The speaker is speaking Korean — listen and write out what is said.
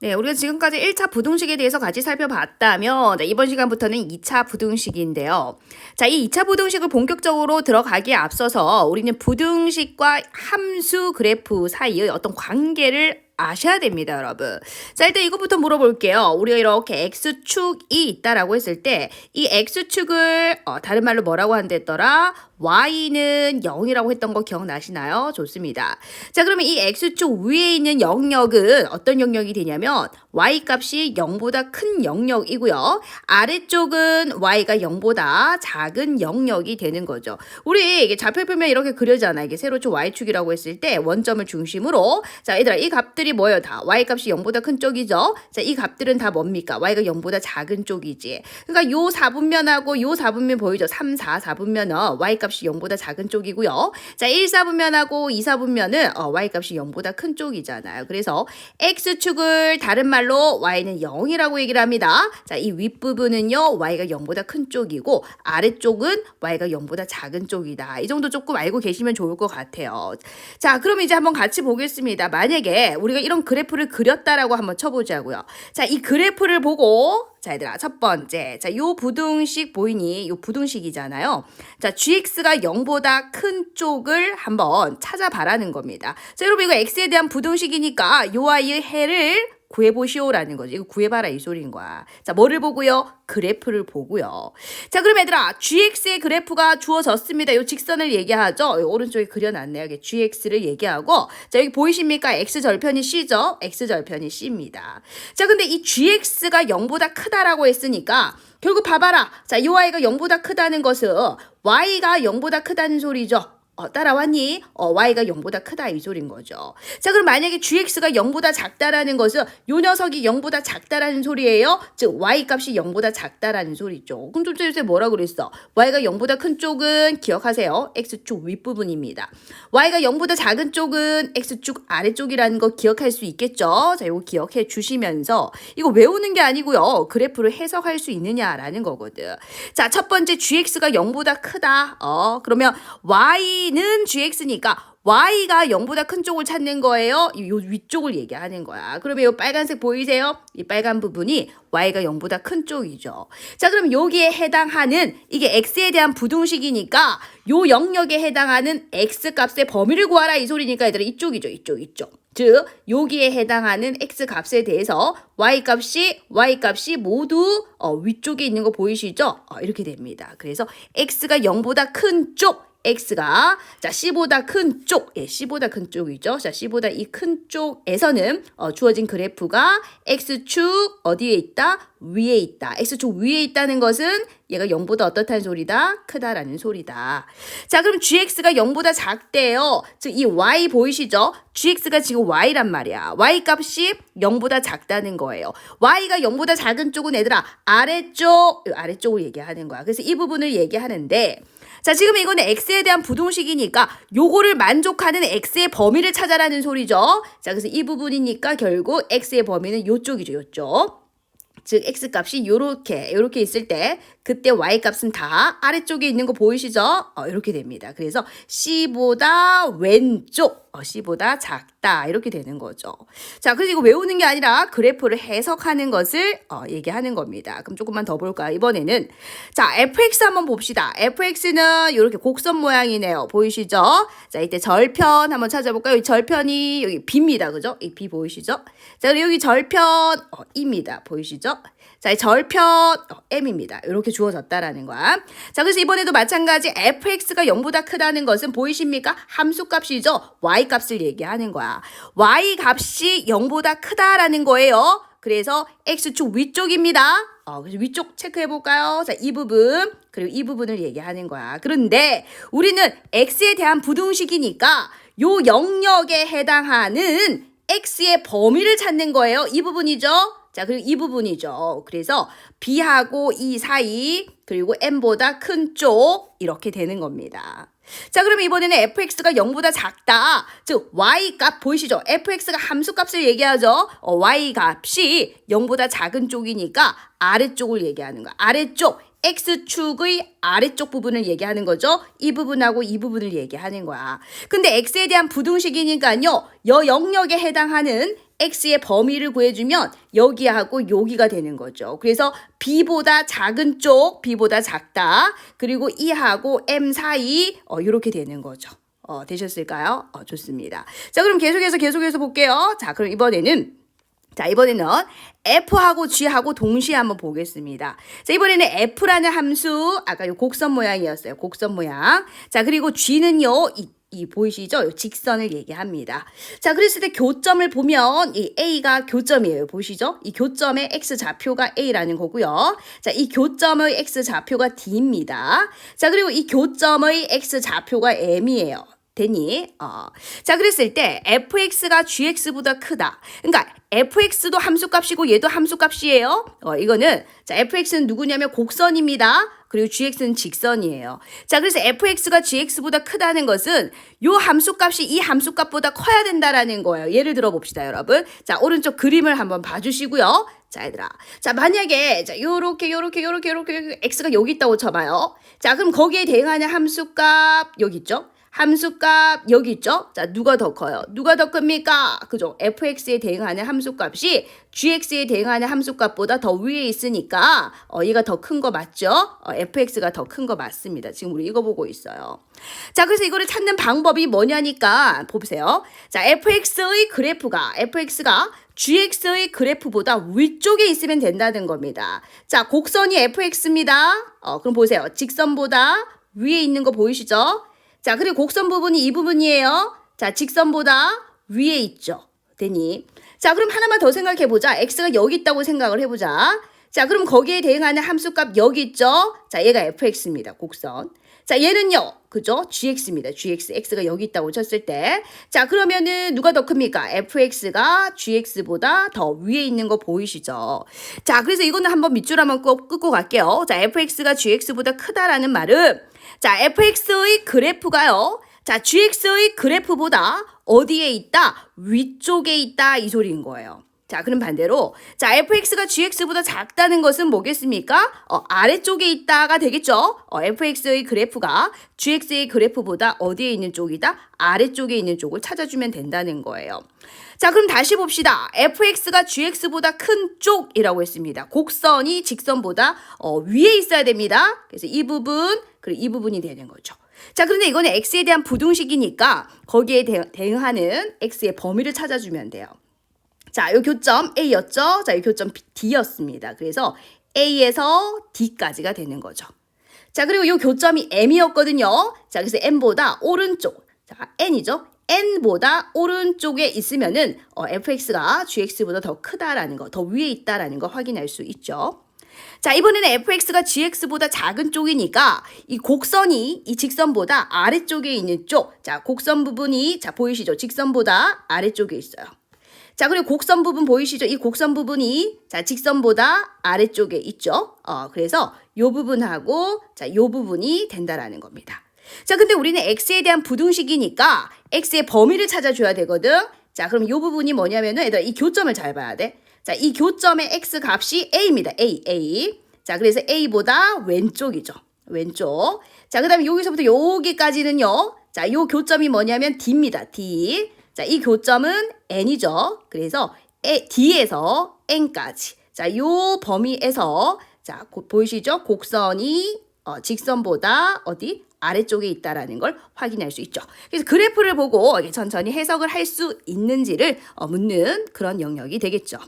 네, 우리가 지금까지 1차 부등식에 대해서 같이 살펴봤다면 이번 시간부터는 2차 부등식인데요. 자, 이 2차 부등식을 본격적으로 들어가기에 앞서서 우리는 부등식과 함수 그래프 사이의 어떤 관계를 아셔야 됩니다, 여러분. 자, 일단 이것부터 물어볼게요. 우리가 이렇게 x축이 있다라고 했을 때 이 x축을 다른 말로 뭐라고 한댔더라? y는 0이라고 했던 거 기억나시나요? 좋습니다. 자, 그러면 이 x축 위에 있는 영역은 어떤 영역이 되냐면 y값이 0보다 큰 영역이고요. 아래쪽은 y가 0보다 작은 영역이 되는 거죠. 우리 이게 좌표표면 이렇게 그려잖아. 이게 세로축 y축이라고 했을 때 원점을 중심으로 자, 얘들아 이 값들이 뭐예요? 다 y값이 0보다 큰 쪽이죠. 자, 이 값들은 다 뭡니까? y가 0보다 작은 쪽이지. 그러니까 요 4분면하고 요 4분면 보이죠? 3, 4, 4분면은 y값이 0보다 작은 쪽이고요. 자, 1, 4분면하고 2, 4분면은 y값이 0보다 큰 쪽이잖아요. 그래서 x축을 다른 말로 y는 0이라고 얘기를 합니다. 자, 이 윗부분은요 y가 0보다 큰 쪽이고 아래쪽은 y가 0보다 작은 쪽이다. 이 정도 조금 알고 계시면 좋을 것 같아요. 자, 그럼 이제 한번 같이 보겠습니다. 만약에 우리가 이런 그래프를 그렸다라고 한번 쳐보자고요. 자, 이 그래프를 보고 자, 얘들아, 첫 번째. 자, 요 부등식 보이니? 요 부등식이잖아요. 자, gx가 0보다 큰 쪽을 한번 찾아봐라는 겁니다. 자, 여러분, 이거 x에 대한 부등식이니까 요 아이의 해를 구해보시오라는 거지. 이거 구해봐라 이 소리인 거야. 자, 뭐를 보고요? 그래프를 보고요. 자, 그럼 얘들아, gx의 그래프가 주어졌습니다. 요 직선을 얘기하죠. 오른쪽에 그려놨네요. 여기 gx를 얘기하고 자, 여기 보이십니까? x절편이 c죠? x절편이 c입니다. 자, 근데 이 gx가 0보다 크다라고 했으니까 결국 봐봐라. 자, 요 y가 0보다 크다는 것은 y가 0보다 크다는 소리죠. 따라왔니? y가 0보다 크다 이 소린 거죠. 자, 그럼 만약에 gx가 0보다 작다라는 것은 요 녀석이 0보다 작다라는 소리예요. 즉 y 값이 0보다 작다라는 소리죠. 그럼 좀 전에 뭐라 그랬어? y가 0보다 큰 쪽은 기억하세요. x축 윗부분입니다. y가 0보다 작은 쪽은 x축 아래쪽이라는 거 기억할 수 있겠죠? 자, 이거 기억해 주시면서 이거 외우는 게 아니고요. 그래프를 해석할 수 있느냐라는 거거든. 자, 첫 번째 gx가 0보다 크다. 그러면 y는 gx니까 y가 0보다 큰 쪽을 찾는 거예요. 요 위쪽을 얘기하는 거야. 그러면 요 빨간색 보이세요? 이 빨간 부분이 y가 0보다 큰 쪽이죠. 자, 그럼 여기에 해당하는 이게 x에 대한 부등식이니까 요 영역에 해당하는 x 값의 범위를 구하라 이 소리니까 얘들아 이쪽이죠. 이쪽. 즉 여기에 해당하는 x 값에 대해서 y 값이 모두 위쪽에 있는 거 보이시죠? 이렇게 됩니다. 그래서 x가 0보다 큰 쪽 x가 자 c보다 큰 쪽, c보다 큰 쪽이죠. 자, c보다 이 큰 쪽에서는 주어진 그래프가 x축 어디에 있다? 위에 있다. x축 위에 있다는 것은 얘가 0보다 어떻다는 소리다? 크다라는 소리다. 자, 그럼 gx가 0보다 작대요. 즉 이 y 보이시죠? gx가 지금 y란 말이야. y 값이 0보다 작다는 거예요. y가 0보다 작은 쪽은 얘들아 아래쪽을 얘기하는 거야. 그래서 이 부분을 얘기하는데 자, 지금 이거는 x에 대한 부등식이니까 요거를 만족하는 x의 범위를 찾아라는 소리죠. 자, 그래서 이 부분이니까 결국 x의 범위는 요쪽이죠. 요쪽. 즉 x값이 요렇게 있을 때 그때 y값은 다 아래쪽에 있는 거 보이시죠? 이렇게 됩니다. 그래서 c보다 왼쪽, c보다 작다 이렇게 되는 거죠. 자, 그래서 이거 외우는 게 아니라 그래프를 해석하는 것을 얘기하는 겁니다. 그럼 조금만 더 볼까요? 이번에는 자, fx 한번 봅시다. fx는 이렇게 곡선 모양이네요. 보이시죠? 자, 이때 절편 한번 찾아볼까요? 이 절편이 여기 b입니다. 그죠? 이 b 보이시죠? 자, 그리고 여기 절편 e입니다. 보이시죠? 자, 절편 m입니다. 이렇게 주어졌다라는 거야. 자, 그래서 이번에도 마찬가지 fx가 0보다 크다는 것은 보이십니까? 함수값이죠. y값을 얘기하는 거야. y값이 0보다 크다라는 거예요. 그래서 x축 위쪽입니다. 그래서 위쪽 체크해 볼까요? 자, 이 부분 그리고 이 부분을 얘기하는 거야. 그런데 우리는 x에 대한 부등식이니까 요 영역에 해당하는 x의 범위를 찾는 거예요. 이 부분이죠. 자, 그리고 이 bu분이죠. 그래서 b하고 e 사이 그리고 m보다 큰 쪽 이렇게 되는 겁니다. 자, 그러면 이번에는 fx가 0보다 작다. 즉 y값 보이시죠? fx가 함수값을 얘기하죠. y값이 0보다 작은 쪽이니까 아래쪽을 얘기하는 거야. 아래쪽 X축의 아래쪽 부분을 얘기하는 거죠. 이 부분하고 이 부분을 얘기하는 거야. 근데 X에 대한 부등식이니까요. 여 영역에 해당하는 X의 범위를 구해주면 여기하고 여기가 되는 거죠. 그래서 B보다 작은 쪽, B보다 작다. 그리고 E하고 M 사이 이렇게 되는 거죠. 되셨을까요? 좋습니다. 자, 그럼 계속해서 볼게요. 자, 그럼 이번에는 F하고 G하고 동시에 한번 보겠습니다. 자, 이번에는 F라는 함수, 아까 요 곡선 모양이었어요. 곡선 모양. 자, 그리고 G는요, 이 보이시죠? 직선을 얘기합니다. 자, 그랬을 때 교점을 보면 이 A가 교점이에요. 보시죠? 이 교점의 X 좌표가 A라는 거고요. 자, 이 교점의 X 좌표가 D입니다. 자, 그리고 이 교점의 X 좌표가 M이에요. 되니? 자, 그랬을 때 fx가 gx보다 크다. 그러니까 fx도 함수값이고 얘도 함수값이에요. 이거는 자, fx는 누구냐면 곡선입니다. 그리고 gx는 직선이에요. 자, 그래서 fx가 gx보다 크다는 것은 요 함수값이 이 함수값보다 커야 된다라는 거예요. 예를 들어 봅시다, 여러분. 자, 오른쪽 그림을 한번 봐주시고요. 자, 얘들아. 자, 만약에 자, 요렇게 x가 여기 있다고 쳐봐요. 자, 그럼 거기에 대응하는 함수값 여기 있죠? 함수값 여기 있죠? 자, 누가 더 커요? 누가 더 큽니까? 그죠? fx에 대응하는 함수값이 gx에 대응하는 함수값보다 더 위에 있으니까 얘가 더 큰 거 맞죠? fx가 더 큰 거 맞습니다. 지금 우리 이거 보고 있어요. 자, 그래서 이거를 찾는 방법이 뭐냐니까 보세요. 자, fx가 gx의 그래프보다 위쪽에 있으면 된다는 겁니다. 자, 곡선이 fx입니다. 그럼 보세요. 직선보다 위에 있는 거 보이시죠? 자, 그리고 곡선 부분이 이 부분이에요. 자, 직선보다 위에 있죠. 되니? 자, 그럼 하나만 더 생각해 보자. x가 여기 있다고 생각을 해보자. 자, 그럼 거기에 대응하는 함수값 여기 있죠? 자, 얘가 fx입니다. 곡선. 자, 얘는요. 그죠? gx입니다. gx. x가 여기 있다고 쳤을 때. 자, 그러면은 누가 더 큽니까? fx가 gx보다 더 위에 있는 거 보이시죠? 자, 그래서 이거는 한번 밑줄 한번 꼭 끄고 갈게요. 자, fx가 gx보다 크다라는 말은 자, fx의 그래프가요. 자, gx의 그래프보다 어디에 있다? 위쪽에 있다. 이 소리인 거예요. 자, 그럼 반대로 자, fx가 gx보다 작다는 것은 뭐겠습니까? 아래쪽에 있다가 되겠죠? fx의 그래프가 gx의 그래프보다 어디에 있는 쪽이다? 아래쪽에 있는 쪽을 찾아주면 된다는 거예요. 자, 그럼 다시 봅시다. fx가 gx보다 큰 쪽이라고 했습니다. 곡선이 직선보다 위에 있어야 됩니다. 그래서 이 부분, 그리고 이 부분이 되는 거죠. 자, 그런데 이거는 x에 대한 부등식이니까 거기에 대응하는 x의 범위를 찾아주면 돼요. 자, 요 교점 A였죠? 자, 요 교점 D였습니다. 그래서 A에서 D까지가 되는 거죠. 자, 그리고 요 교점이 M이었거든요. 자, 그래서 M보다 오른쪽, 자, N이죠? N보다 오른쪽에 있으면은 fx가 gx보다 더 크다라는 거, 더 위에 있다라는 거 확인할 수 있죠. 자, 이번에는 fx가 gx보다 작은 쪽이니까 이 곡선이 이 직선보다 아래쪽에 있는 쪽, 자, 곡선 부분이 자, 보이시죠? 직선보다 아래쪽에 있어요. 자, 그리고 곡선 부분 보이시죠? 이 곡선 부분이 자, 직선보다 아래쪽에 있죠. 그래서 요 부분하고 자, 요 부분이 된다라는 겁니다. 자, 근데 우리는 x에 대한 부등식이니까 x의 범위를 찾아줘야 되거든. 자, 그럼 요 부분이 뭐냐면은 얘들아 이 교점을 잘 봐야 돼. 자, 이 교점의 x 값이 a입니다. a. 자, 그래서 a보다 왼쪽이죠. 왼쪽. 자, 그다음에 여기서부터 여기까지는요. 자, 요 교점이 뭐냐면 d입니다. d. 자, 이 교점은 n이죠. 그래서 d에서 n까지. 자, 요 범위에서 자, 보이시죠? 곡선이 직선보다 어디? 아래쪽에 있다라는 걸 확인할 수 있죠. 그래서 그래프를 보고 천천히 해석을 할 수 있는지를 묻는 그런 영역이 되겠죠.